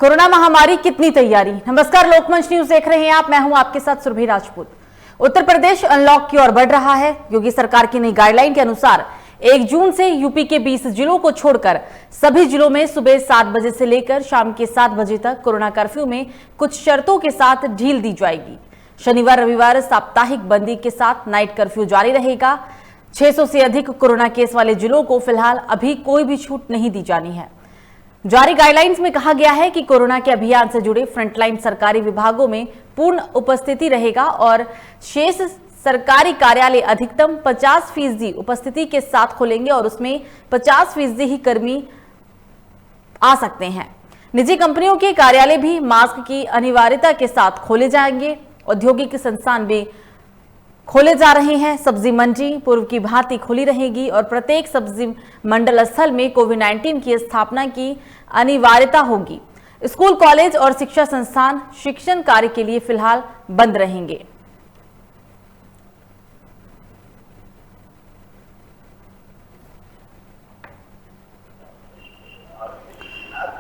Corona महामारी कितनी तैयारी। नमस्कार, लोकमंच न्यूज देख रहे हैं आप। मैं हूं आपके साथ सुरभि राजपूत। उत्तर प्रदेश अनलॉक की ओर बढ़ रहा है। योगी सरकार की नई गाइडलाइन के अनुसार 1 जून से यूपी के 20 जिलों को छोड़कर सभी जिलों में सुबह 7 बजे से लेकर शाम के 7 बजे तक कोरोना कर्फ्यू में कुछ शर्तों के साथ ढील दी जाएगी। शनिवार रविवार साप्ताहिक बंदी के साथ नाइट कर्फ्यू जारी रहेगा। 600 से अधिक कोरोना केस वाले जिलों को फिलहाल अभी कोई भी छूट नहीं दी जानी है। जारी गाइडलाइंस में कहा गया है कि कोरोना के अभियान से जुड़े फ्रंटलाइन सरकारी विभागों में पूर्ण उपस्थिति रहेगा और शेष सरकारी कार्यालय अधिकतम 50% उपस्थिति के साथ खोलेंगे और उसमें 50% ही कर्मी आ सकते हैं। निजी कंपनियों के कार्यालय भी मास्क की अनिवार्यता के साथ खोले जाएंगे। औद्योगिक संस्थान भी खोले जा रहे हैं। सब्जी मंडी पूर्व की भांति खुली रहेगी और प्रत्येक सब्जी मंडल स्थल में कोविड-19 की स्थापना की अनिवार्यता होगी। स्कूल, कॉलेज और शिक्षा संस्थान शिक्षण कार्य के लिए फिलहाल बंद रहेंगे।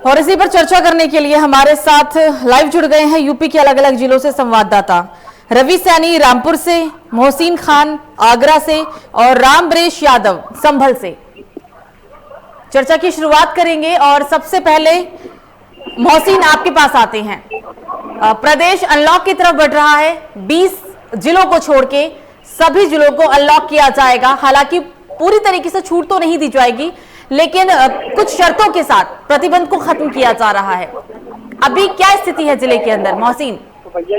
और इसी पर चर्चा करने के लिए हमारे साथ लाइव जुड़ गए हैं यूपी के अलग अलग जिलों से संवाददाता रवि सैनी रामपुर से, मोहसिन खान आगरा से और रामबरेश यादव संभल से। चर्चा की शुरुआत करेंगे और सबसे पहले मोहसिन आपके पास आते हैं। प्रदेश अनलॉक की तरफ बढ़ रहा है। 20 जिलों को छोड़ के सभी जिलों को अनलॉक किया जाएगा। हालांकि पूरी तरीके से छूट तो नहीं दी जाएगी, लेकिन कुछ शर्तों के साथ प्रतिबंध को खत्म किया जा रहा है। अभी क्या स्थिति है जिले के अंदर, मोहसिन? जी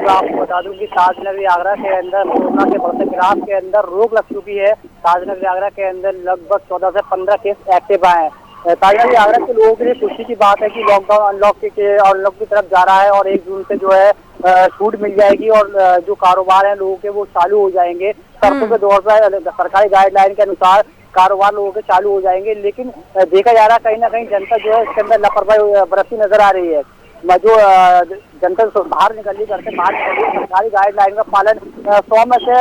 आपको बता दूं कि ताजनगरी आगरा के अंदर कोरोना के बढ़ते ग्राफ के अंदर रोक लग चुकी है। ताजनगरी आगरा के अंदर लगभग 14 से 15 केस एक्टिव आए हैं। ताजनगरी आगरा के लोगों के लिए खुशी की बात है कि लॉकडाउन अनलॉक की तरफ जा रहा है और 1 जून से जो है छूट मिल जाएगी और जो कारोबार है लोगों के वो चालू हो जाएंगे। सड़कों के दौर पर सरकारी गाइडलाइन के अनुसार कारोबार लोगों के चालू हो जाएंगे, लेकिन देखा जा रहा है कहीं ना कहीं जनता जो है इसके अंदर लापरवाही बरतती नजर आ रही है। जो जनता बाहर निकली करके बाहर निकली सरकारी गाइडलाइन का पालन 100 में से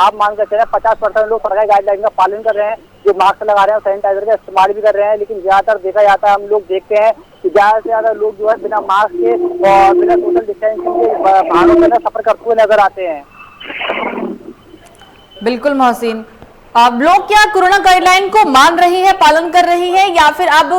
आप मान के चलें 50% लोग सरकारी गाइडलाइन का पालन कर रहे हैं। जो मास्क लगा रहे हैं, सैनिटाइजर का इस्तेमाल भी कर रहे हैं, लेकिन ज्यादातर देखा जाता है, हम लोग देखते हैं कि ज्यादा से ज्यादा लोग जो है बिना मास्क के और बिना सोशल डिस्टेंसिंग के वाहनों के अंदर सफर करते हुए नजर आते हैं। बिल्कुल मोहसिन, अब लोग क्या कोरोना गाइडलाइन को मान रही है, पालन कर रही है, या फिर अब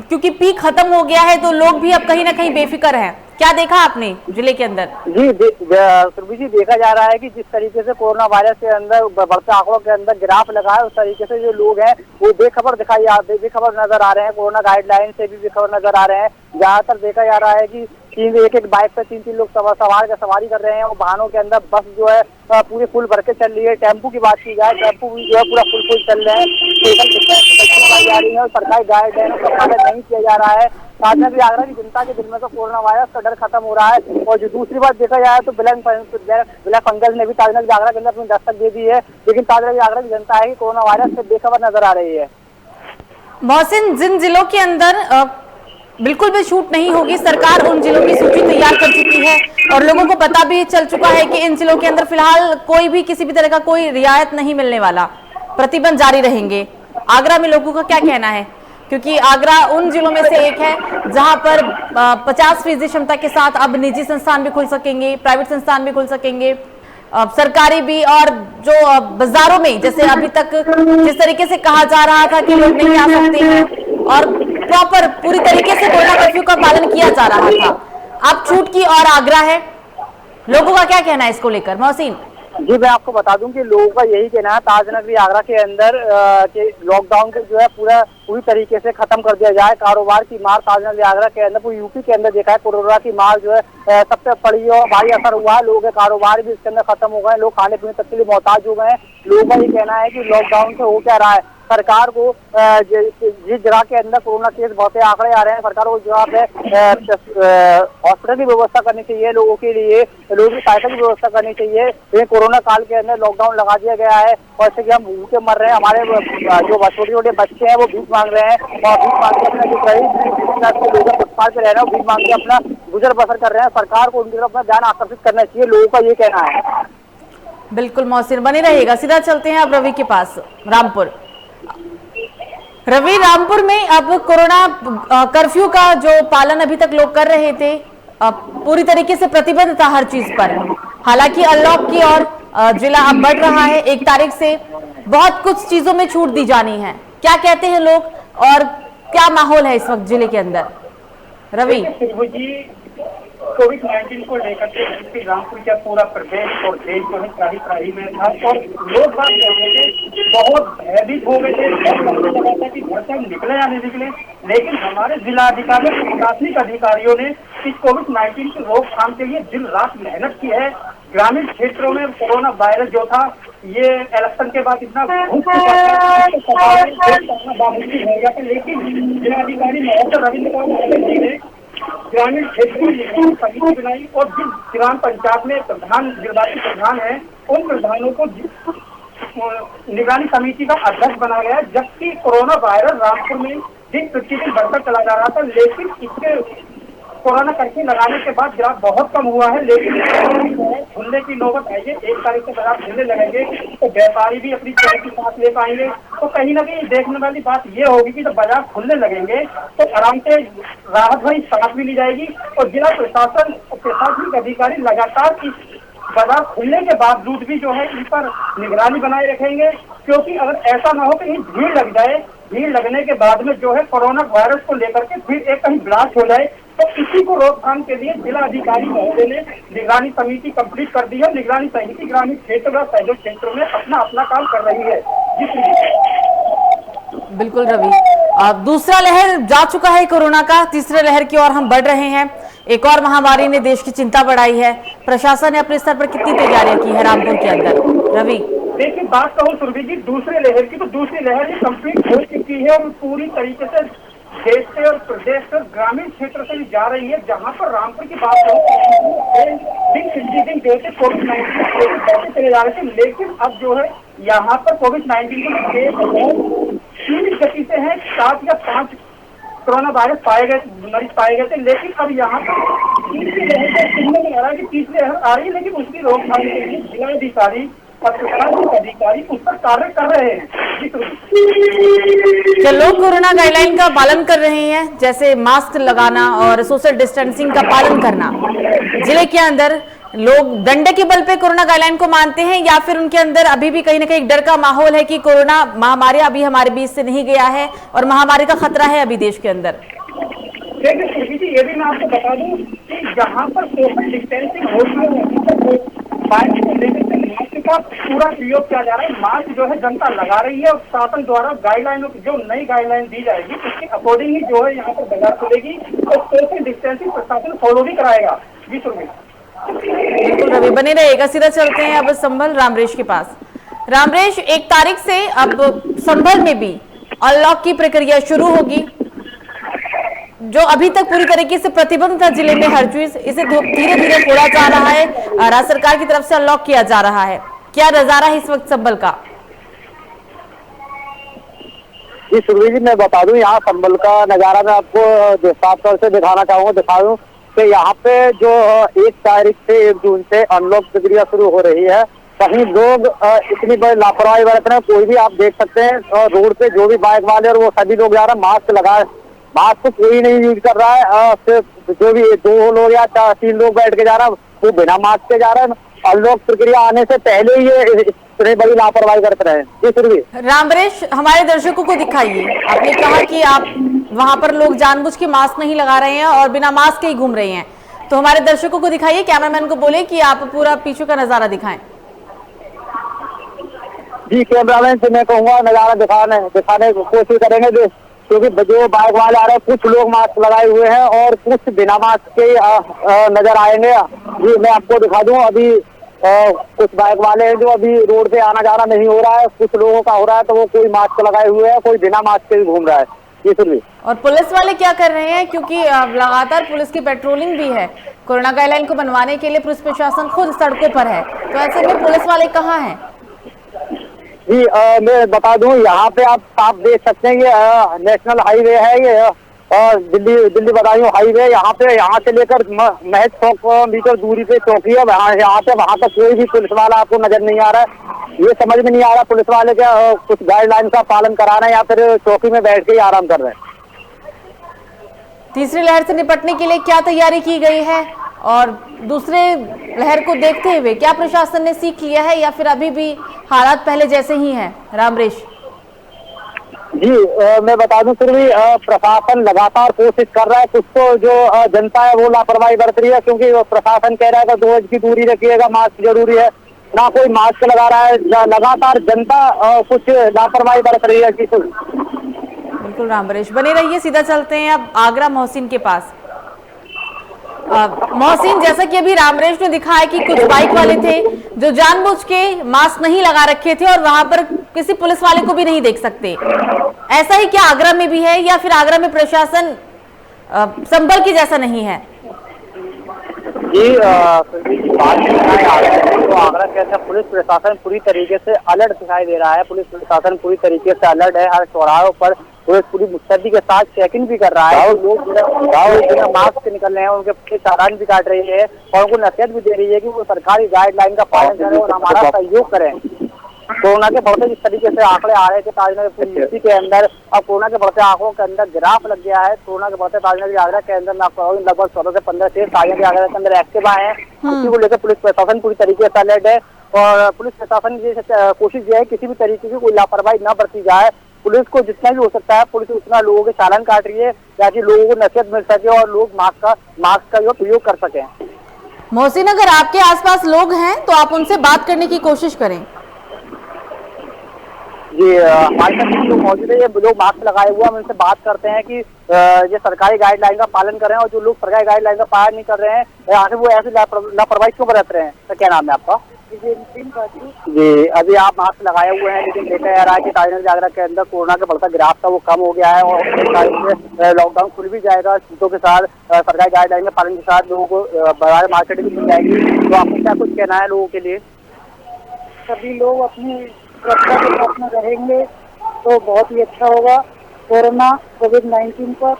क्योंकि पीक खत्म हो गया है तो लोग भी अब कहीं ना कहीं बेफिक्र हैं? क्या देखा आपने जिले के अंदर? जी सुरभि जी, देखा जा रहा है कि जिस तरीके से कोरोना वायरस के अंदर बढ़ते आंकड़ों के अंदर गिराफ लगा है, उस तरीके से जो लोग हैं वो बेखबर बेखबर नजर आ रहे हैं। कोरोना गाइडलाइन से भी बेखबर नजर आ रहे हैं। ज्यादातर देखा जा रहा है कि एक बाइक पे 3 लोग सवारी कर रहे हैं और वाहनों के अंदर बस जो है पूरी फुल भर के चल रही है। टेम्पू की बात की जाए, टेम्पू भी जो है पूरा फुल चल रहे हैं। जा रही है और सरकारी गाइडलाइन का पालन नहीं किया जा रहा है। ताजनगरी आगरा की जनता के दिल में तो कोरोना वायरस का डर खत्म हो रहा है। और जो दूसरी बात देखा जाए तो ब्लैक फंगस ने भी ताजनगरी आगरा के अंदर अपनी दस्तक दे दी है, लेकिन ताजनगरी आगरा की जनता है कि कोरोना वायरस से बेखबर नजर आ रही है। मोहसिन, जिन जिलों के अंदर बिल्कुल भी छूट नहीं होगी, सरकार उन जिलों की सूची तैयार कर चुकी है और लोगों को पता भी चल चुका है कि इन जिलों के अंदर फिलहाल कोई भी किसी भी तरह का कोई रियायत नहीं मिलने वाला, प्रतिबंध जारी रहेंगे। आगरा में लोगों का क्या कहना है? क्योंकि आगरा उन जिलों में से एक है जहां पर 50% क्षमता के साथ अब निजी संस्थान भी खुल सकेंगे, प्राइवेट संस्थान भी खुल सकेंगे, सरकारी भी, और जो बाजारों में जैसे अभी तक जिस तरीके से कहा जा रहा था कि लोग नहीं आ सकते हैं और प्रॉपर पूरी तरीके से कोरोना कर्फ्यू का पालन किया जा रहा था, अब छूट की और आग्रह है। लोगों का क्या कहना है इसको लेकर, मोहसिन? जी, मैं आपको बता दूं कि लोगों का यही कहना है ताजनगरी आगरा के अंदर कि लॉकडाउन को जो है पूरी तरीके से खत्म कर दिया जाए। कारोबार की मार ताजनगरी आगरा के अंदर, पूरी यूपी के अंदर देखा है कोरोना की मार जो है सबसे पड़ी और भारी असर हुआ है। लोगों के कारोबार भी इसके अंदर खत्म हो गए, लोग खाने पीने तक के लिए मोहताज हो गए हैं। लोगों का ये कहना है कि लॉकडाउन से हो क्या रहा है, सरकार को जिस जगह के अंदर कोरोना केस बढ़ते आंकड़े आ रहे हैं, सरकार को जगह पे हॉस्पिटल की व्यवस्था करनी चाहिए, लोगों के लिए लोगों की सहायता की व्यवस्था करनी चाहिए। ये कोरोना काल के अंदर लॉकडाउन लगा दिया गया है और जैसे कि हम भूखे मर रहे हैं, हमारे जो छोटे छोटे बच्चे हैं वो भीख मांग रहे हैं और भीख मांग के अपना जो लोग फुटपाथ पे रह रहे हैं भीख मांग के अपना गुजर बसर कर रहे हैं। सरकार को उनकी तरफ अपना ध्यान आकर्षित करना चाहिए, लोगों का ये कहना है। बिल्कुल मोहसिन, बने रहेगा। सीधा चलते हैं अब रवि के पास, रामपुर। रवि, रामपुर में अब कोरोना कर्फ्यू का जो पालन अभी तक लोग कर रहे थे, पूरी तरीके से प्रतिबंध था हर चीज पर। हालांकि अनलॉक की ओर जिला अब बढ़ रहा है। 1 तारीख से बहुत कुछ चीजों में छूट दी जानी है। क्या कहते हैं लोग और क्या माहौल है इस वक्त जिले के अंदर? रवि जी, कोविड-19 को लेकर के रामपुर का पूरा प्रदेश और देश जो है त्राही में था और लोग बहुत भयभीत हो गए थे। लगा था कि घर से निकले या नहीं निकले, लेकिन हमारे जिलाधिकारी और प्रशासनिक अधिकारियों ने इस कोविड-19 की रोकथाम के लिए दिन रात मेहनत की है। ग्रामीण क्षेत्रों में कोरोना वायरस जो था ये इलेक्शन के बाद इतना घुस चुका है, लेकिन जिलाधिकारी महोदय रविंद्र कुमार जी ने ग्रामीण क्षेत्र में निगरानी समिति बनाई और जिस ग्राम पंचायत में प्रधान निर्वाचित प्रधान है उन प्रधानों को निगरानी समिति का अध्यक्ष बनाया गया। जबकि कोरोना वायरस रामपुर में दिन प्रतिदिन बढ़कर चला जा रहा था, लेकिन इसके कोरोना कर्फ्यू लगाने के बाद ग्राफ बहुत कम हुआ है। लेकिन खुलने की नौबत आई है। 1 तारीख से बाजार खुलने लगेंगे तो व्यापारी भी अपनी चैन की सांस ले पाएंगे। तो कहीं ना कहीं देखने वाली बात ये होगी कि जब बाजार खुलने लगेंगे तो आराम से राहत भरी सांस भी ली जाएगी और जिला प्रशासन और प्रशासनिक अधिकारी लगातार इस बाजार खुलने के बावजूद भी जो है इन पर निगरानी बनाए रखेंगे, क्योंकि अगर ऐसा ना हो कि भीड़ लग जाए, भीड़ लगने के बाद में जो है कोरोना वायरस को लेकर के फिर एक कहीं ब्लास्ट हो जाए, तो इसी को रोकथाम के लिए जिला अधिकारी महोदय ने निगरानी समिति कंप्लीट कर दी है। निगरानी समिति ग्रामीण क्षेत्र व शहरी क्षेत्रों में अपना अपना काम कर रही है। बिल्कुल रवि, दूसरा लहर जा चुका है कोरोना का, तीसरे लहर की ओर हम बढ़ रहे हैं। एक और महामारी ने देश की चिंता बढ़ाई है। प्रशासन ने अपने स्तर पर कितनी तैयारियां की है रामपुर के अंदर? रवि देखिए, बात कहूँ सुरभि जी दूसरे लहर की, तो दूसरी लहर कंप्लीट हो चुकी है और पूरी तरीके से देश से और प्रदेश से ग्रामीण क्षेत्र से भी जा रही है। जहाँ पर रामपुर की बात करूँ, दिन जो है कोविड-19 चले जा रहे थे, लेकिन अब जो है यहाँ पर कोविड-19 के गति से है 7 या 5 कोरोना वायरस मरीज पाए गए थे। लेकिन अब यहाँ पर तीसरी लहर सुनने में आ रहा है कि तीसरी लहर आ रही है, लेकिन उसकी रोकथाम के लिए जिलाधिकारी और प्रशासनिक अधिकारी उस पर कार्य कर रहे हैं। क्या लोग कोरोना गाइडलाइन का पालन कर रहे हैं, जैसे मास्क लगाना और सोशल डिस्टेंसिंग का पालन करना? जिले के अंदर लोग डंडे के बल पे कोरोना गाइडलाइन को मानते हैं या फिर उनके अंदर अभी भी कहीं ना कहीं डर का माहौल है कि कोरोना महामारी अभी हमारे बीच से नहीं गया है और महामारी का खतरा है अभी देश के अंदर? देखिए, ये भी मैं आपको बता दूं कि जहाँ पर सोशल डिस्टेंसिंग होती है मास्क का पूरा प्रयोग किया जा रहा है। मास्क जो है जनता लगा रही है और शासन द्वारा गाइडलाइनों जो नई गाइडलाइन दी जाएगी उसके अकॉर्डिंग ही जो है यहाँ पर बाजार खुलेगी और सोशल डिस्टेंसिंग प्रशासन फॉलो भी कराएगा। जी सुनिए। बिल्कुल रवि, बने रहेगा। सीधा चलते हैं अब संभल रामरेश के पास। रामरेश, 1 तारीख से अब संभल में भी अनलॉक की प्रक्रिया शुरू होगी। जो अभी तक पूरी तरीके से प्रतिबंध था जिले में हर चीज, इसे धीरे धीरे खोला जा रहा है। राज्य सरकार की तरफ से अनलॉक किया जा रहा है। क्या नजारा है इस वक्त संभल का? जी सुरभि जी, मैं बता दूं यहाँ संभल का नजारा मैं आपको साफ तौर से दिखाना चाहूंगा। दिखा दूं कि यहाँ पे जो 1 तारीख से 1 जून से अनलॉक प्रक्रिया शुरू हो रही है, कहीं लोग इतनी बड़ी लापरवाही बरत रहे हैं। कोई भी आप देख सकते हैं रोड पे जो भी बाइक वाले और वो सभी लोग जा रहे हैं मास्क लगाए, मास्क कोई नहीं यूज कर रहा है। सिर्फ जो भी 2 लोग या 3 लोग बैठ के जा रहा है वो बिना मास्क के जा रहे हैं। अनलॉक प्रक्रिया आने से पहले ही ये इतनी बड़ी लापरवाही करते रहे। जी सुरभि। रामरेश, हमारे दर्शकों को दिखाइए, आपने कहा कि आप वहां पर लोग जानबूझ के मास्क नहीं लगा रहे हैं और बिना मास्क के ही घूम रहे हैं, तो हमारे दर्शकों को दिखाइए। कैमरामैन को बोले कि आप पूरा पीछे का नजारा दिखाएं। जी, कैमरामैन से मैं कहूँगा नजारा दिखाने की कोशिश करेंगे, क्योंकि जो बाइक वाले आ रहे हैं कुछ लोग मास्क लगाए हुए हैं और कुछ बिना मास्क के नजर आएंगे। जी मैं आपको दिखा दूं, अभी कुछ बाइक वाले हैं जो अभी रोड पे आना जाना नहीं हो रहा है, कुछ लोगों का हो रहा है तो वो कोई मास्क लगाए हुए है, कोई बिना मास्क के घूम रहा है। ये सुनिए। और पुलिस वाले क्या कर रहे हैं, क्योंकि लगातार पुलिस की पेट्रोलिंग भी है, कोरोना गाइडलाइन को बनवाने के लिए पुलिस प्रशासन खुद सड़कों पर है, तो ऐसे में पुलिस वाले कहाँ हैं? जी मैं बता दूं, यहाँ पे आप साफ देख सकते हैं ये नेशनल हाईवे है ये और दिल्ली बदायूं हाईवे। यहाँ से लेकर महज 100 मीटर दूरी पे चौकी है। यहाँ से वहाँ तक कोई भी पुलिस वाला आपको नजर नहीं आ रहा है। ये समझ में नहीं आ रहा पुलिस वाले क्या कुछ गाइडलाइन का पालन करा रहे हैं या फिर चौकी में बैठ के ही आराम कर रहे हैं। तीसरी लहर से निपटने के लिए क्या तैयारी की गई है और दूसरे लहर को देखते हुए क्या प्रशासन ने सीख लिया है या फिर अभी भी हालात पहले जैसे ही हैं? रामरेश जी मैं बता दूं फिर भी प्रशासन लगातार कोशिश कर रहा है। कुछ तो जो जनता है वो लापरवाही बरत रही है, क्योंकि प्रशासन कह रहा है कि 2 गज की दूरी रखिएगा, मास्क जरूरी है, ना कोई मास्क लगा रहा है। लगातार जनता कुछ लापरवाही बरत रही है। बिल्कुल रामरेश बने रहिए, सीधा चलते हैं अब आगरा मोहसिन के पास। मोहसिन, जैसा कि अभी रामरेश ने दिखाया कि कुछ बाइक वाले थे जो जानबूझ के मास्क नहीं लगा रखे थे और वहां पर किसी पुलिस वाले को भी नहीं देख सकते, ऐसा ही क्या आगरा में भी है या फिर आगरा में प्रशासन संभल के जैसा नहीं है? जी बात तो आगरा के अंदर पुलिस प्रशासन पूरी तरीके से अलर्ट दिखाई दे रहा है। पुलिस प्रशासन पूरी तरीके से अलर्ट है। हर चौराहों पर पुलिस पूरी मुस्तैदी के साथ चेकिंग भी कर रहा है। लोग बिना मास्क से निकल रहे हैं, उनके पुलिस चालान भी काट रही है और उनको नसीहत भी दे रही है कि वो सरकारी गाइडलाइन का पालन करें और हमारा सहयोग करें। कोरोना के बढ़ते जिस तरीके से आंकड़े आ रहे थे ताजनगर यूपी के अंदर, अब कोरोना के बढ़ते आंकड़ों के अंदर गिराफ लग गया है। कोरोना के बढ़ते ताजनगर आगरा के अंदर लगभग 14 से 15 केस ताजनगर आगरा के अंदर एक्टिव आए हैं। इसी को लेकर पुलिस प्रशासन पूरी तरीके से अलर्ट है और पुलिस प्रशासन की कोशिश ये है किसी भी तरीके की कोई लापरवाही न बरती जाए। पुलिस को जितना भी हो सकता है पुलिस उतना लोगों के चालान काट रही है ताकि लोगों को नसीहत मिल सके और लोग मास्क का प्रयोग कर सकें। मोहसिन, अगर आपके आसपास लोग हैं तो आप उनसे बात करने की कोशिश करें। जी हमारे साथ लोग मौजूद है, ये लोग मास्क लगाए हुए, हम उनसे बात करते हैं कि ये सरकारी गाइडलाइन का पालन कर रहे हैं और जो लोग सरकारी गाइडलाइन का पालन नहीं कर रहे हैं आखिर वो ऐसे लापरवाही क्यों बरत रहे हैं। तो क्या नाम है आपका? जी अभी आप मास्क लगाए हुए हैं, लेकिन देखा जा रहा है कि ताजनगर आगरा के अंदर कोरोना के बढ़ता गिराफ था वो कम हो गया है और लॉकडाउन खुल भी जाएगा छूटों के साथ, सरकारी गाइडलाइन के पालन के साथ लोगों को बाजार मार्केट भी मिल जाएगी। तो आपको क्या कुछ कहना है लोगों के लिए? सभी लोग अपनी सुरक्षा के साथ में रहेंगे तो बहुत ही अच्छा होगा। कोरोना कोविड-19 पर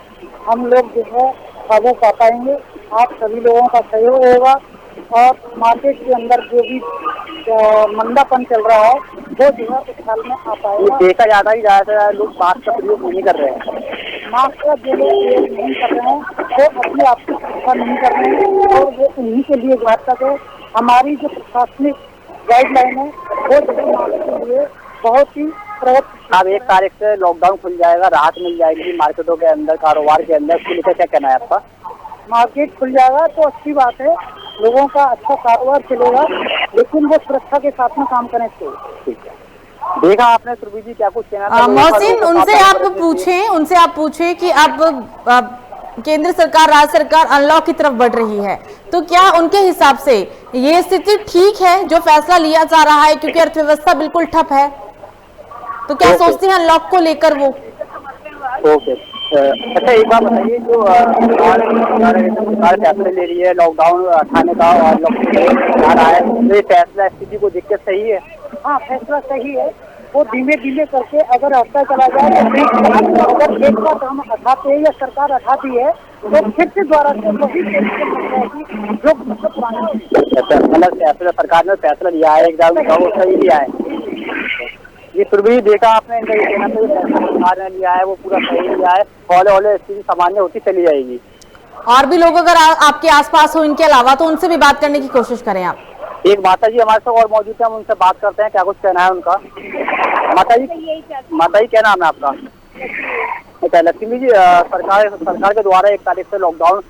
हम लोग जो है काबू पा पाएंगे। आप सभी लोगों का सहयोग होगा और मार्केट के अंदर जो भी मंदापन चल रहा है वो जो है उस साल में आ पाएगा। देखा जाता है कि ज्यादा से ज्यादा लोग मास्क का प्रयोग नहीं कर रहे हैं। मास्क का जो लोग प्रयोग नहीं कर रहे हैं वो अपने आप की सुरक्षा नहीं कर रहे हैं और वो उन्हीं के लिए घातक है। हमारी जो प्रशासनिक गाइडलाइन है वो जो मास्क के लिए बहुत ही अब 1 तारीख से लॉकडाउन खुल जाएगा, राहत मिल जाएगी मार्केटों के अंदर, कारोबार के अंदर, उसको लेकर क्या कहना है आपका? मार्केट खुल जाएगा तो अच्छी बात है, लोगों का अच्छा कारोबार चलेगा, लेकिन वो सुरक्षा के साथ में काम करें। तो ठीक है, देखा आपने सुरभि जी क्या कुछ कहना था? मोहसिन, उनसे आप पूछे कि अब केंद्र सरकार, राज्य सरकार अनलॉक की तरफ बढ़ रही है, तो क्या उनके हिसाब से ये स्थिति ठीक है जो फैसला लिया जा रहा है, क्योंकि अर्थव्यवस्था बिल्कुल ठप है, तो क्या सोचते हैं अनलॉक को लेकर वो? ओके, अच्छा एक बात बताइए, जो सरकार फैसले ले रही है लॉकडाउन हटाने का और लॉकडाउन आ रहा है, तो ये फैसला स्थिति को देख के सही है? हाँ, फैसला सही है। वो धीमे धीमे करके अगर हटता चला जाए तो अगर एक बार हम हटाते हैं या सरकार हटाती है तो फिर से द्वारा से वही जो पुराना। अच्छा, मतलब फैसला सरकार ने फैसला लिया है एकदम सही लिया है। ये फिर भी देखा आपने, इनका ये कहना था फैसला सरकार ने लिया है वो पूरा सही लिया है, हौले हौले स्थिति सामान्य होती चली जाएगी। और भी लोग अगर आपके आसपास हो इनके अलावा तो उनसे भी बात करने की कोशिश करें आप। एक माता जी हमारे साथ और मौजूद है, हम उनसे बात करते हैं क्या कुछ कहना है उनका। माता जी क्या नाम है आपका? अच्छा, लक्ष्मी जी, सरकार के द्वारा 1 तारीख से लॉकडाउन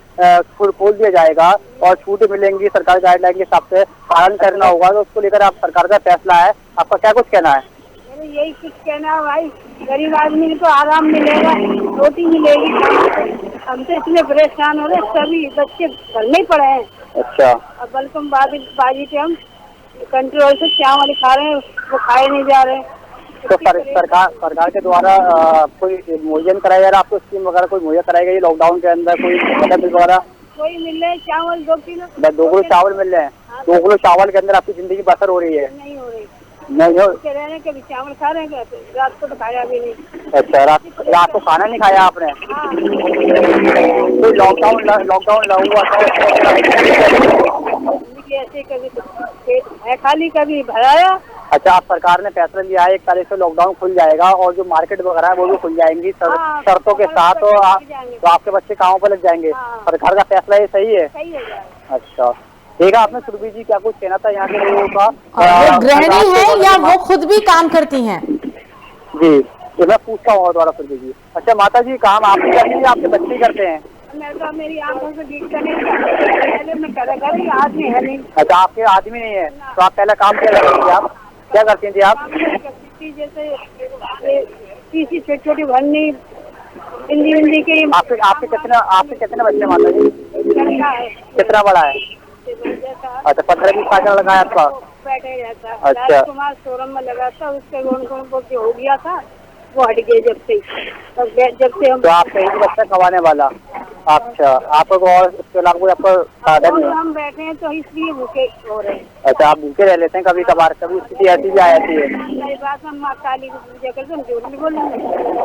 खोल दिया जाएगा और छूट मिलेंगी, सरकार गाइडलाइन के हिसाब से पालन करना होगा, तो उसको लेकर आप सरकार का फैसला है, आपका क्या कुछ कहना है? यही कुछ कहना है भाई, गरीब आदमी को आराम मिलेगा, रोटी मिलेगी। हम तो इतने परेशान हो रहे, सभी बच्चे घर में पड़े हैं। अच्छा, अब बल्कि बाजी पे हम कंट्रोल से चावल खा रहे हैं, वो खाए नहीं जा रहे। तो सरकार के द्वारा कोई मुहैया कराया जा रहा है आपको, स्कीम वगैरह कोई मुहैया कराई गई लॉकडाउन के अंदर, कोई मदद वगैरह? कोई मिल रहे चावल 2 किलो, 2 किलो चावल मिल रहे हैं। 2 किलो चावल के अंदर आपकी जिंदगी बसर हो रही है? नहीं हो रही, नहीं हो रहने के भी चावल खा रहे हैं, रात को तो खाया भी नहीं। अच्छा, रात को खाना नहीं खाया आपने? तो लॉकडाउन हुआ था ऐसे कभी पेट है खाली, कभी भराया, अच्छा, आप सरकार ने फैसला लिया है 1 तारीख से लॉकडाउन खुल जाएगा और जो मार्केट वगैरह है वो भी खुल जाएंगी शर्तों के साथ, तो आपके बच्चे कामों पर लग जाएंगे। सरकार का फैसला ये सही है? सही है। अच्छा, ठीक है। आपने सुरभि जी क्या कुछ कहना था यहाँ के लोगों का? वो गृहिणी है या वो खुद भी काम करती हैं? जी, तो मैं पूछता हूँ दोबारा सुरभि जी। अच्छा माता जी, काम आप ही करती हैं, आपके बच्चे करते हैं? मेरी आंखों से दिखता नहीं, पहले मैं कभी आदमी है नहीं। अच्छा, आपके आदमी नहीं है, तो आप पहला काम क्या करती थी? आप क्या करती थी आप? जैसे किसी छोटी छोटी भरनी, हिंदी के। आपके कितने बच्चे माता जी? कितना बड़ा है? अच्छा, 15-20 साल का लगा है आपका? बैठे रहता। अच्छा, कुमार शोरूम में लगा था, उसके हो गया था, वो हट गए जब से हम। तो आपका एक बच्चा कमाने वाला? अच्छा, आपको और इसके अलावा कोई आपका साधन नहीं? हम बैठे हैं तो इसलिए भूखे हो रहे हैं। अच्छा, आप भूखे रह लेते हैं कभी कभार, कभी स्थिति ऐसी भी आ जाती है? मेरी बात हम माँ काली की पूजा करते, हम झूठ नहीं बोलेंगे,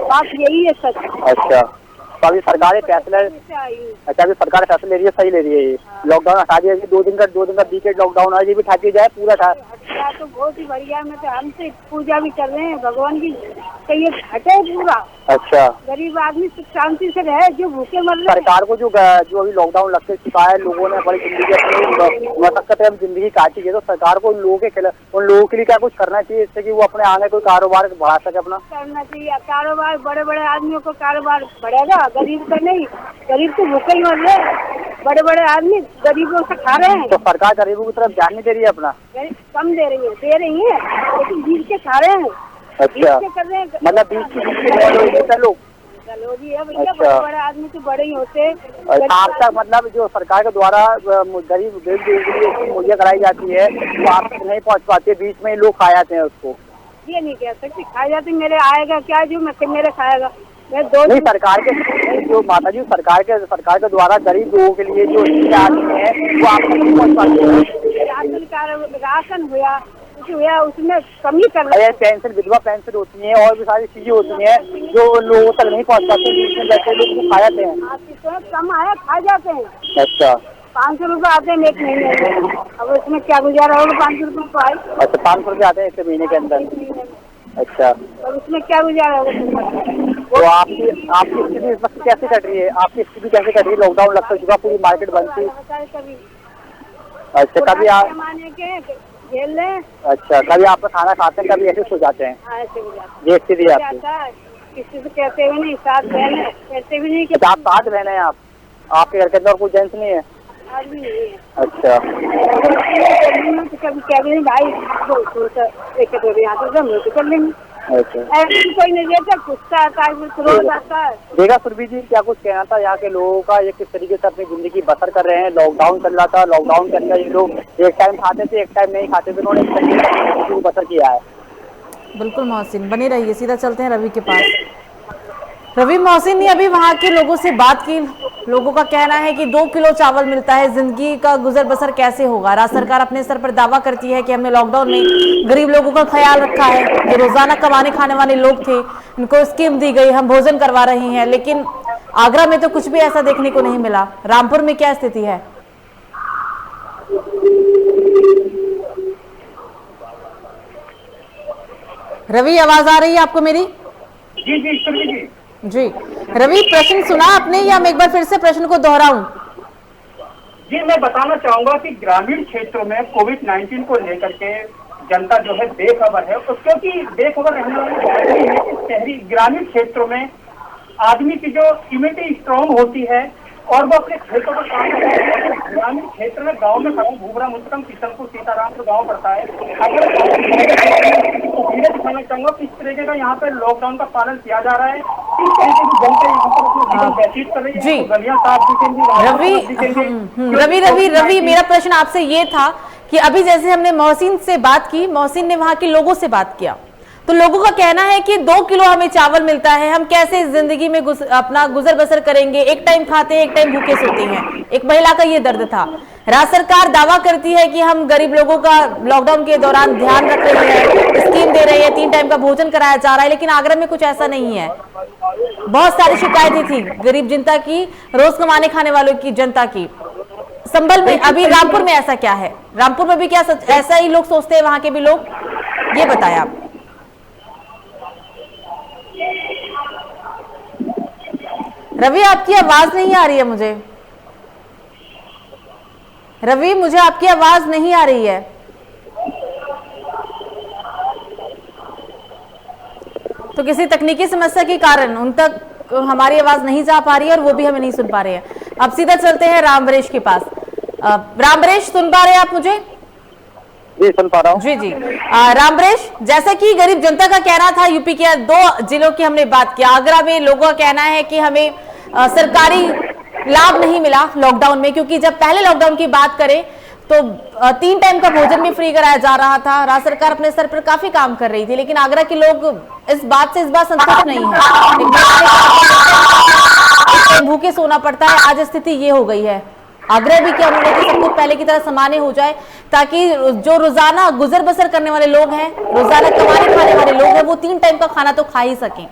बात यही है सच। अच्छा, तो अभी सरकार फैसला, अच्छा अभी सरकार फैसला ले रही है, सही ले रही है ये? लॉकडाउन हटा दिया, 2 दिन का वीकेंड लॉकडाउन है, ये भी हटा दिया जाए पूरा था तो बहुत ही बढ़िया। मैं तो हमसे पूजा भी कर रहे हैं भगवान की, तो ये हटे पूरा। अच्छा, गरीब आदमी सुख शांति से रहे, जो भूखे मर रहे। सरकार को जो अभी लॉकडाउन लग चुका है, लोगों ने बड़ी जिंदगी अपनी मशक्कत है जिंदगी काटी है, तो सरकार को उन लोगों के लिए क्या कुछ करना चाहिए जिससे कि वो अपने आगे कोई कारोबार बढ़ा सके अपना? करना चाहिए कारोबार, बड़े बड़े आदमियों को कारोबार बढ़ेगा, गरीब का नहीं। गरीब तो भूखे ही मर रहे, बड़े बड़े आदमी गरीबों से खा रहे हैं। तो सरकार गरीबों की तरफ ध्यान नहीं दे रही है अपना? कम दे रही है, लेकिन बीच के खा रहे हैं। अच्छा, कर रहे हैं, मतलब बीच के लोग चलो जी है भैया। बड़े बड़े आदमी तो बड़े ही होते। आप तक मतलब जो सरकार के द्वारा गरीब लोगों के लिए मुहैया कराई जाती है वो आप तक नहीं पहुंच पाती है, बीच में लोग खा जाते हैं उसको? ये नहीं कह सकते खा जाते, मेरे आएगा क्या जो मेरे खाएगा? मैं नहीं, सरकार के जो माता जी सरकार के द्वारा गरीब लोगों के लिए जो आती है वो आप तक नहीं पहुँच पाती है। राशन हुआ उसमें कमी कर रहे हैं। पेंशन, विधवा पेंशन होती है और भी सारी चीजें होती हैं जो लोगों तक नहीं पहुंच पाती, बीच में बैठे लोग खा जाते हैं। कम आया खा जाते हैं। अच्छा, 500 रुपए आते हैं 1 महीने में, अब उसमें क्या गुजारा होगा? 500 रुपए तो आए। अच्छा, 500 रुपये आते हैं 1 महीने के अंदर? अच्छा, अब उसमें क्या गुजारा होगा? तो आपकी स्थिति इस वक्त कैसे कट रही है? आपकी स्थिति कैसे कट रही है? लॉकडाउन लग चुका, पूरी मार्केट बंद थी। अच्छा, कभी आप झेल लें। अच्छा, कभी आप खाना खाते हैं, कभी ऐसे सो जाते हैं? ये स्थिति है आपकी? किसी से कहते हुए नहीं, साथ बहन कहते भी नहीं। आप 7 बहन हैं? आपके घर के अंदर कोई जेंट्स नहीं है? आदमी नहीं है। अच्छा, कभी कह देंगे भाई तो कर लेंगे। अच्छा, कोई नहीं देता, गुस्सा आता है, क्रोध आता है। देखा सुरभि जी, क्या कुछ कहना था यहाँ के लोगों का? ये किस तरीके से अपनी जिंदगी बसर कर रहे हैं? लॉकडाउन चल रहा था, लॉकडाउन के अंदर ये लोग एक टाइम खाते थे, एक टाइम नहीं खाते थे, उन्होंने इस तरीके से जिंदगी बसर किया है। बिल्कुल मोहसिन, बने रहिए, सीधा चलते हैं रवि के पास। रवि, मोहसिन ने अभी वहां के लोगों से बात की। लोगों का कहना है कि 2 किलो चावल मिलता है, जिंदगी का गुजर बसर कैसे होगा? राज्य सरकार अपने सर पर दावा करती है कि हमने लॉकडाउन में गरीब लोगों का ख्याल रखा है, जो रोजाना कमाने खाने वाले लोग थे उनको स्कीम दी गई, हम भोजन करवा रहे हैं। लेकिन आगरा में तो कुछ भी ऐसा देखने को नहीं मिला। रामपुर में क्या स्थिति है? रवि, आवाज आ रही है आपको मेरी? जी जी सुरभि जी। जी रवि, प्रश्न सुना आपने या मैं एक बार फिर से प्रश्न को दोहराऊं? जी, मैं बताना चाहूंगा कि ग्रामीण क्षेत्रों में कोविड-19 को लेकर के जनता जो है बेखबर है, क्योंकि बेखबर रहने वाली बात नहीं है कि शहरी ग्रामीण क्षेत्रों में आदमी की जो इम्यूनिटी स्ट्रॉन्ग होती है और वो अपने खेतों पर काम करता है। ग्रामीण क्षेत्र में, गाँव में खड़ा घूमरा मुस्तकम किशनपुर सीतारामपुर गाँव पड़ता है। अगर धीरे दिखाना चाहूंगा किस तरीके का यहाँ पे लॉकडाउन का पालन किया जा रहा है, किस तरीके की जनता यहाँ पर अपना जीवन व्यतीत कर रही है, गलियां साफ दिखेंगी। रवि, मेरा प्रश्न आपसे ये था कि अभी जैसे हमने मोहसिन से बात की, मोहसिन ने वहां के लोगों से बात किया, तो लोगों का कहना है कि 2 किलो हमें चावल मिलता है, हम कैसे जिंदगी में अपना गुजर बसर करेंगे? एक टाइम खाते हैं, एक टाइम भूखे सोते हैं। एक महिला का ये दर्द था। राज्य सरकार दावा करती है कि हम गरीब लोगों का लॉकडाउन के दौरान ध्यान रख रहे हैं, स्कीम दे रहे हैं, 3 टाइम का भोजन कराया जा रहा है, लेकिन आगरा में कुछ ऐसा नहीं है। बहुत सारी शिकायतें थी गरीब जनता की, रोज कमाने खाने वालों की जनता की। संभल में, अभी रामपुर में ऐसा क्या है? रामपुर में भी क्या ऐसा ही लोग सोचते हैं? वहां के भी लोग ये बताएं आप। रवि, आपकी आवाज नहीं आ रही है मुझे। रवि, मुझे आपकी आवाज नहीं आ रही है। तो किसी तकनीकी समस्या के कारण उन तक हमारी आवाज नहीं जा पा रही है और वो भी हमें नहीं सुन पा रहे हैं। अब सीधा चलते हैं रामवरेश के पास। रामवरेश, सुन पा रहे हैं आप मुझे? जी सुन पा रहा हूँ। जी जी। रामवरेश, जैसा कि गरीब जनता का कहना था, यूपी के 2 जिलों की हमने बात की। आगरा में लोगों का कहना है कि हमें सरकारी लाभ नहीं मिला लॉकडाउन में, क्योंकि जब पहले लॉकडाउन की बात करें तो 3 टाइम का भोजन भी फ्री कराया जा रहा था। राज्य सरकार अपने स्तर पर काफी काम कर रही थी, लेकिन आगरा के लोग इस बात से संतुष्ट नहीं है। भूखे सोना पड़ता है। आज स्थिति ये हो गई है। आग्रह भी किया उन्होंने कि सब कुछ पहले की तरह सामान्य हो जाए, ताकि जो रोजाना गुजर बसर करने वाले लोग हैं, रोजाना कमाने खाने वाले लोग हैं, वो 3 टाइम का खाना तो खा ही सकें।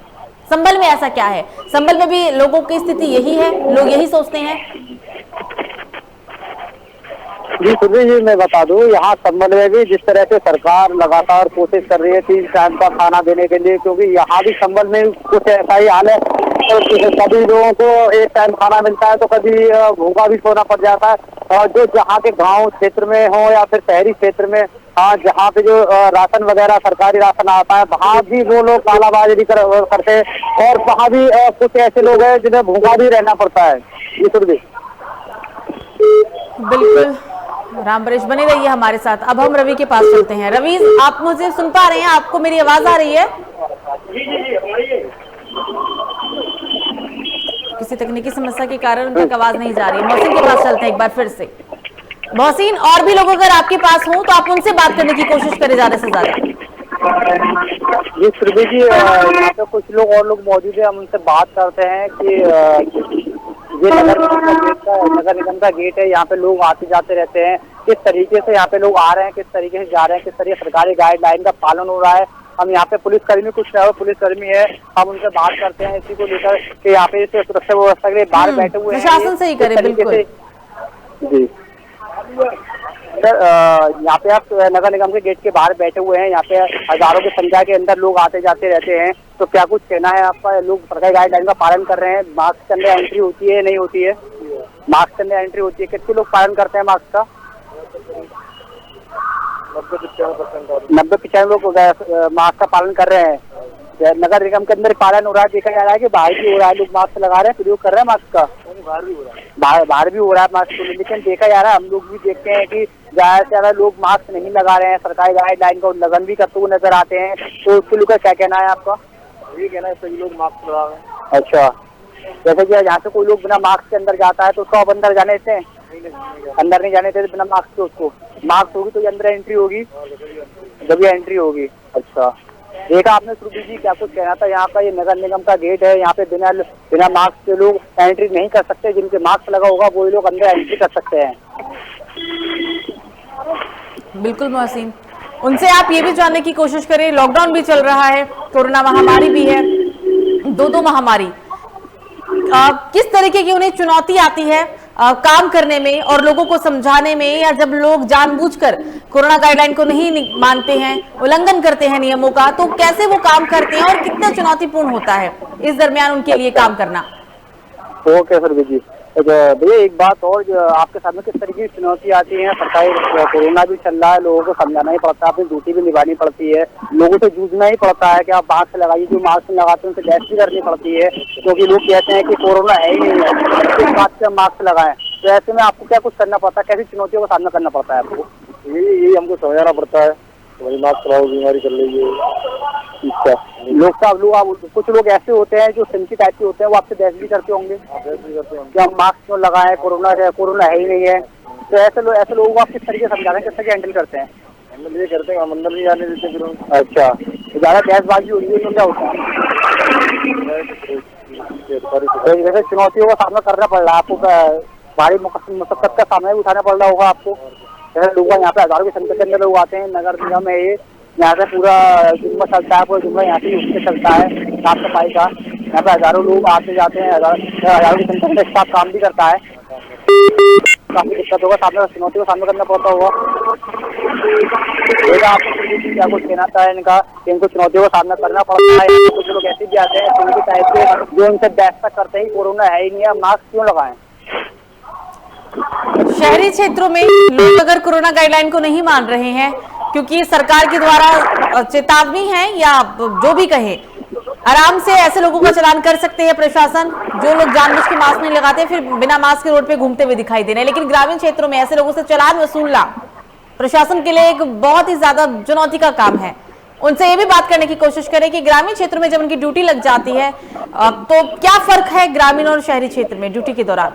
संभल में ऐसा क्या है? संभल में भी लोगों की स्थिति यही है, लोग यही सोचते हैं। जी सुरभि जी, मैं बता दूं, यहाँ संभल में भी जिस तरह से सरकार लगातार कोशिश कर रही है 3 टाइम का खाना देने के लिए, क्योंकि यहाँ भी संभल में कुछ ऐसा ही हाल है। तो कभी लोगों को 1 टाइम खाना मिलता है तो कभी भूखा भी सोना पड़ जाता है। और जो जहाँ के गांव क्षेत्र में हो या फिर शहरी क्षेत्र में, हाँ, जहाँ पे जो राशन वगैरह सरकारी राशन आता है, वहाँ भी वो लोग कालाबाजारी करते हैं और वहाँ भी कुछ ऐसे लोग हैं जिन्हें भूखा भी रहना पड़ता है। ये सुरभि। बिल्कुल रामवरेश, बने रहिए हमारे साथ। अब हम रवि के पास चलते हैं। रवि, आप मुझे सुन पा रहे हैं? आपको मेरी आवाज आ रही है? किसी तकनीकी समस्या के कारण उन तक आवाज नहीं जा रही है। मोहसिन के पास चलते हैं एक बार फिर से। मोहसिन, और भी लोग अगर आपके पास हो तो आप उनसे बात करने की कोशिश करें ज्यादा से ज्यादा। जी सुरभि जी, यहाँ पे कुछ लोग और लोग मौजूद है, हम उनसे बात करते हैं कि ये नगर निगम का गेट है, यहाँ पे लोग आते जाते रहते हैं, किस तरीके से यहाँ पे लोग आ रहे हैं, किस तरीके से जा रहे हैं, किस तरीके सरकारी गाइडलाइन का पालन हो रहा है। हम यहाँ पे पुलिसकर्मी, कुछ पुलिसकर्मी है, हम उनसे बात करते हैं इसी को लेकर कि यहाँ पे सुरक्षा व्यवस्था के लिए बाहर बैठे हुए हैं। प्रशासन सही करे, बिल्कुल। जी सर, यहाँ पे आप नगर निगम के गेट के बाहर बैठे हुए हैं, यहाँ पे हजारों की संख्या के अंदर लोग आते जाते रहते हैं, तो क्या कुछ कहना है आपका? लोग सरकारी गाइडलाइन का पालन कर रहे हैं? मास्क के अंदर एंट्री होती है, नहीं होती है? मास्क के अंदर एंट्री होती है, कितने लोग पालन करते हैं मास्क का? 90-95% लोग मास्क का पालन कर रहे हैं। नगर निगम के अंदर पालन हो रहा है, देखा जा रहा है कि बाहर भी हो रहा है, लोग मास्क लगा रहे हैं, प्रयोग कर रहे हैं मास्क का। बाहर भी हो रहा है मास्क, लेकिन देखा जा रहा है, हम लोग भी देखते हैं कि ज्यादा से ज्यादा लोग मास्क नहीं लगा रहे हैं, सरकारी गाइडलाइन का उल्लंघन भी करते हुए नजर आते हैं। तो उसके लिए क्या कहना है आपका? ये कहना है सभी लोग मास्क लगा रहे हैं। अच्छा, जैसे कि यहाँ से कोई लोग बिना मास्क के अंदर जाता है तो उसको आप अंदर जाने देते हैं? अंदर नहीं जाने देते बिना मास्क के। उसको मास्क होगी तो ये अंदर एंट्री होगी, जब ये एंट्री होगी। अच्छा, देखा आपने सुरभि जी, क्या कुछ कहना था? यहाँ का ये नगर निगम का गेट है, यहाँ पे बिना मास्क के लोग एंट्री नहीं कर सकते, जिनके मास्क लगा होगा वही लोग अंदर एंट्री कर सकते हैं। बिल्कुल मोहसिन, उनसे आप ये भी जानने की कोशिश करें, लॉकडाउन भी चल रहा है, कोरोना महामारी भी है, दो महामारी, किस तरीके की उन्हें चुनौती आती है काम करने में और लोगों को समझाने में, या जब लोग जानबूझकर कोरोना गाइडलाइन को नहीं मानते हैं, उल्लंघन करते हैं नियमों का, तो कैसे वो काम करते हैं और कितना चुनौतीपूर्ण होता है इस दरमियान उनके लिए काम करना? ओके सर जी, भैया एक बात और, जो आपके सामने किस तरीके की चुनौती आती है? सरकारी कोरोना भी चल रहा है, लोगों को समझाना ही पड़ता है, अपनी ड्यूटी भी निभानी पड़ती है, लोगों से जूझना ही पड़ता है कि आप मास्क लगाइए, जो मास्क लगाते हैं उनसे बहस भी करनी पड़ती है, क्योंकि लोग कहते हैं कि कोरोना है ही नहीं है, इस बात से हम मास्क लगाएं। तो ऐसे में आपको क्या कुछ करना पड़ता है? कैसी चुनौतियों का सामना करना पड़ता है आपको? यही हमको समझाना पड़ता है, वही मास्क लगाओ, बीमारी चल रही है। कुछ लोग ऐसे होते हैं जो सिंची टाइप के होते हैं, वो आपसे बहस भी करते होंगे कि हम मास्क क्यों लगाएं, कोरोना है ही नहीं है। तो ऐसे लोगों को आप किस तरीके से समझाते हैं, किस तरीके हैंडल करते हैं? हैंडल ये करते हैं, हम अंदर नहीं जाने देते फिर। अच्छा, ज्यादा बहसबाजी हो रही है तो क्या होता है? जैसे चुनौतियों का सामना करना पड़ रहा है आपको, भारी मुशक्कत का सामना भी उठाना पड़ रहा होगा आपको। जैसे लोग यहाँ पे हजारों की संख्या के अंदर लोग आते हैं, नगर निगम है ये, यहाँ से पूरा जुम्मा चलता है, पूरा जुम्मा यहाँ से उससे चलता है साफ सफाई का। यहाँ पे हजारों लोग आते जाते हैं, हजारों की संख्या में स्टाफ काम भी करता है। काफी दिक्कतों का सामना, चुनौतियों का सामना करना पड़ता होगा। आपको क्या कुछ कहना था इनका, इनको चुनौतियों का सामना करना पड़ता है? कुछ लोग ऐसे भी आते हैं उनकी टाइप के जो इनसे बहस तक करते हैं कोरोना है ही नहीं है, मास्क क्यों लगाएं? शहरी क्षेत्रों में लोग अगर कोरोना गाइडलाइन को नहीं मान रहे हैं, क्योंकि सरकार के द्वारा चेतावनी है या जो भी कहे, आराम से ऐसे लोगों का चालान कर सकते हैं प्रशासन जो लोग जानबूझ के मास्क नहीं लगाते, फिर बिना मास्क के रोड पे घूमते हुए दिखाई दे रहे हैं। लेकिन ग्रामीण क्षेत्रों में ऐसे लोगों से चालान वसूलना प्रशासन के लिए एक बहुत ही ज्यादा चुनौती का काम है। उनसे ये भी बात करने की कोशिश करें कि ग्रामीण क्षेत्र में जब उनकी ड्यूटी लग जाती है तो क्या फर्क है ग्रामीण और शहरी क्षेत्र में ड्यूटी के दौरान?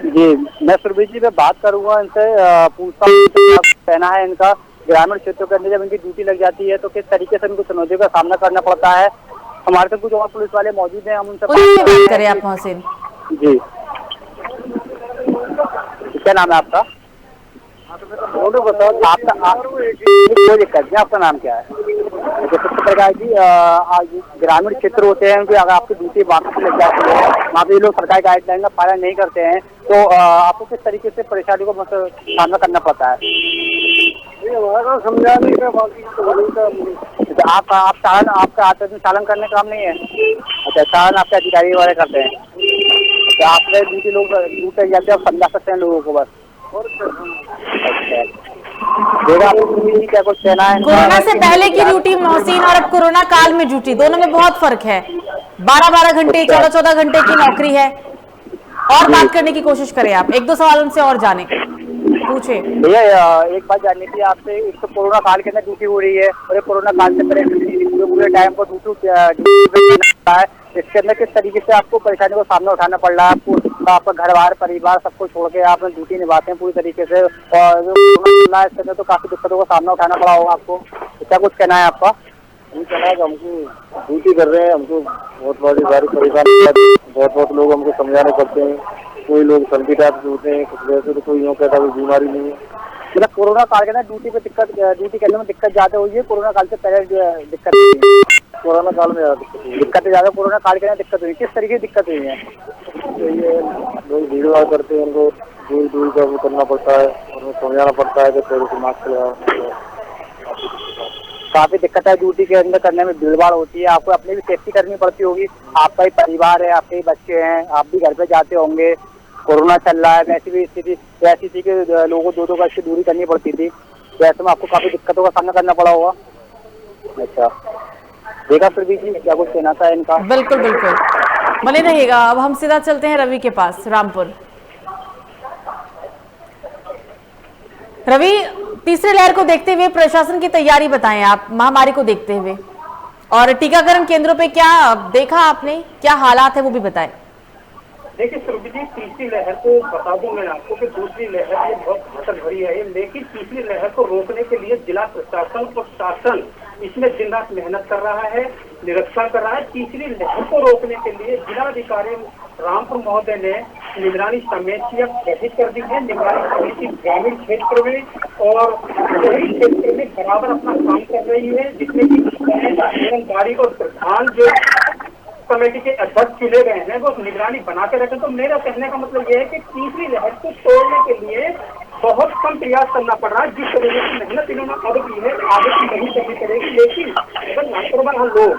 जी, मैं सुरभि जी पे बात करूंगा, इनसे पूछता हूँ कहना है इनका। ग्रामीण क्षेत्रों के अंदर जब इनकी ड्यूटी लग जाती है तो किस तरीके से इनको चुनौतियों का सामना करना पड़ता है? हमारे साथ कुछ और पुलिस वाले मौजूद हैं, हम उनसे बात करें। आप मोहसिन जी, क्या नाम है आपका? बताओ आपका, कोई दिक्कत नहीं, आपका नाम क्या है? सबसे प्रकार की ग्रामीण क्षेत्र होते हैं उनकी अगर आपकी ड्यूटी वापस लग जाती है, वहाँ पे लोग सरकारी गाइडलाइन का पालन नहीं करते हैं, तो आपको किस तरीके से परेशानी को सामना करना पड़ता है? समझाने का बाकी आप चालन, आपका चालन करने का काम नहीं है? अच्छा, चालन आपके अधिकारी वाले करते हैं? अच्छा, आपके ड्यूटी लोग ड्यूटी जाते हैं, आप समझा सकते हैं लोगों को बस? क्या कुछ कहना है? कोरोना से पहले की ड्यूटी मोहसिन और अब कोरोना काल में ड्यूटी, दोनों में बहुत फर्क है। 12-12 घंटे, 14-14 घंटे की नौकरी है। और बात करने की कोशिश करें आप, एक दो सवाल उनसे और जाने, पूछे। भैया एक बात जाननी थी आपसे, एक तो कोरोना काल के अंदर ड्यूटी हो रही है और कोरोना काल से पहले पूरे टाइम पर ड्यूटी है, इसके अंदर किस तरीके से आपको परेशानी का सामना उठाना पड़ रहा है? आपको आपका घर बार परिवार सबको छोड़ के आप ड्यूटी निभाते हैं पूरी तरीके से, और जो कोरोना इसके अंदर तो काफी दिक्कतों का सामना उठाना पड़ा होगा आपको, क्या कुछ कहना है आपका? हमको ड्यूटी कर रहे हैं, हमको बहुत सारी परेशानी, बहुत लोग हमको समझाने पड़ते हैं। कोई लोग संधि टाइप से होते हैं, कुछ वैसे तो कोई यूँ कहता कोई बीमारी नहीं है। मतलब कोरोना काल के अंदर ड्यूटी करने में दिक्कत ज्यादा हुई है, कोरोना काल से पहले दिक्कत नहीं है? कोरोना काल में दिक्कतें ज्यादा कोरोना काल के अंदर दिक्कत हुई, किस तरीके की दिक्कत हुई है? तो ये लोग भीड़ भाड़ करते हैं, उनको दूर का वो करना पड़ता है, उनको समझाना पड़ता है कि पहले से मास्क लगाओ। काफी दिक्कत है ड्यूटी के अंदर करने में, भीड़ भाड़ होती है, आपको अपनी भी सेफ्टी करनी पड़ती होगी, आपका ही परिवार है, आपके ही बच्चे हैं, आप भी घर पे जाते होंगे, कोरोना चल रहा है, वैसी भी स्थिति ऐसी थी कि लोगों को 2-2 गज की दूरी करनी पड़ती थी, तो ऐसे में आपको काफी दिक्कतों का सामना करना पड़ा होगा। अच्छा, देखा सुरभि जी, क्या कुछ कहना था इनका? बिल्कुल बिल्कुल, बने रहिएगा। अब हम सीधा चलते हैं रवि के पास, रामपुर। रवि, तीसरी लहर को देखते हुए प्रशासन की तैयारी बताएं आप, महामारी को देखते हुए, और टीकाकरण केंद्रों पे क्या देखा आपने, क्या हालात है वो भी बताएं। देखिए सुरभि जी, तीसरी लहर को बता दूं मैं आपको कि दूसरी लहर ये बहुत घातक भरी है, लेकिन तीसरी लहर को रोकने के लिए जिला प्रशासन और शासन इसमें दिन रात मेहनत कर रहा है, निरीक्षण कर रहा है। तीसरी लहर को रोकने के लिए जिलाधिकारी रामपुर महोदय ने निगरानी समितियां गठित कर दी है। निगरानी समिति ग्रामीण क्षेत्र में और शहरी क्षेत्र में बराबर अपना काम कर रही है, जिसमें कि आंगनबाड़ी और प्रधान जो कमेटी के अध्यक्ष चुने गए हैं वो निगरानी बना के रखें। तो मेरा कहने का मतलब यह है कि तीसरी लहर को तोड़ने के लिए बहुत कम प्रयास करना पड़ रहा है। जिस तरह की मेहनत इन्होंने अब की है, आगे की नहीं करनी पड़ेगी, लेकिन अगर लापरवाह लोग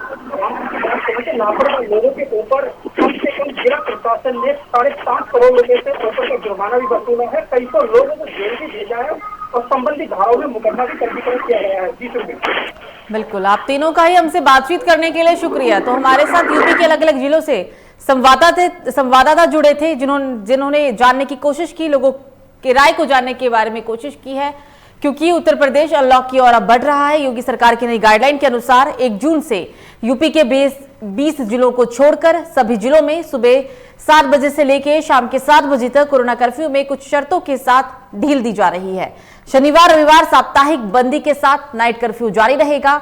लापरवाह लोगों के ऊपर कम से कम जिला प्रशासन ने 7.5 करोड़ रुपए से ऊपर का जुर्माना भी वसूला है, कई सौ लोगों को जेल भी भेजा है और संबंधित धाराओं में मुकदमा भी पंजीकरण किया गया है। जी सर, बिल्कुल, आप तीनों का ही हमसे बातचीत करने के लिए शुक्रिया। तो हमारे साथ यूपी के अलग अलग जिलों से संवाददाता जुड़े थे, जिन्होंने जानने की कोशिश की, लोगों की राय को जानने के बारे में कोशिश की है, क्योंकि उत्तर प्रदेश अनलॉक की ओर अब बढ़ रहा है। योगी सरकार की नई गाइडलाइन के अनुसार 1 जून से यूपी के 20 जिलों को छोड़कर सभी जिलों में सुबह 7 बजे से लेकर शाम के 7 बजे तक कोरोना कर्फ्यू में कुछ शर्तों के साथ ढील दी जा रही है। शनिवार रविवार साप्ताहिक बंदी के साथ नाइट कर्फ्यू जारी रहेगा।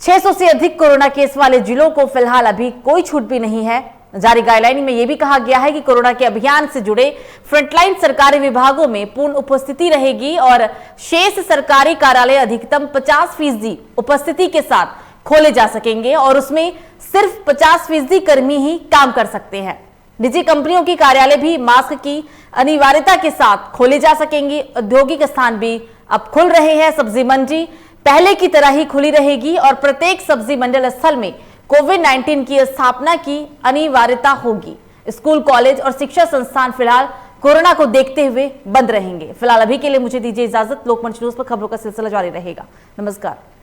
600 से अधिक कोरोना केस वाले जिलों को फिलहाल अभी कोई छूट भी नहीं है। जारी गाइडलाइन में यह भी कहा गया है कि कोरोना के अभियान से जुड़े फ्रंटलाइन सरकारी विभागों में पूर्ण उपस्थिति रहेगी और शेष सरकारी कार्यालय अधिकतम 50% उपस्थिति के साथ खोले जा सकेंगे और उसमें सिर्फ 50% कर्मी ही काम कर सकते हैं। निजी कंपनियों की कार्यालय भी मास्क की अनिवार्यता के साथ खोले जा सकेंगे। औद्योगिक स्थान भी अब खुल रहे हैं। सब्जी मंडी पहले की तरह ही खुली रहेगी और प्रत्येक सब्जी मंडल स्थल में कोविड-19 की स्थापना की अनिवार्यता होगी। स्कूल, कॉलेज और शिक्षा संस्थान फिलहाल कोरोना को देखते हुए बंद रहेंगे। फिलहाल अभी के लिए मुझे दीजिए इजाजत। लोकमंच न्यूज पर खबरों का सिलसिला जारी रहेगा। नमस्कार।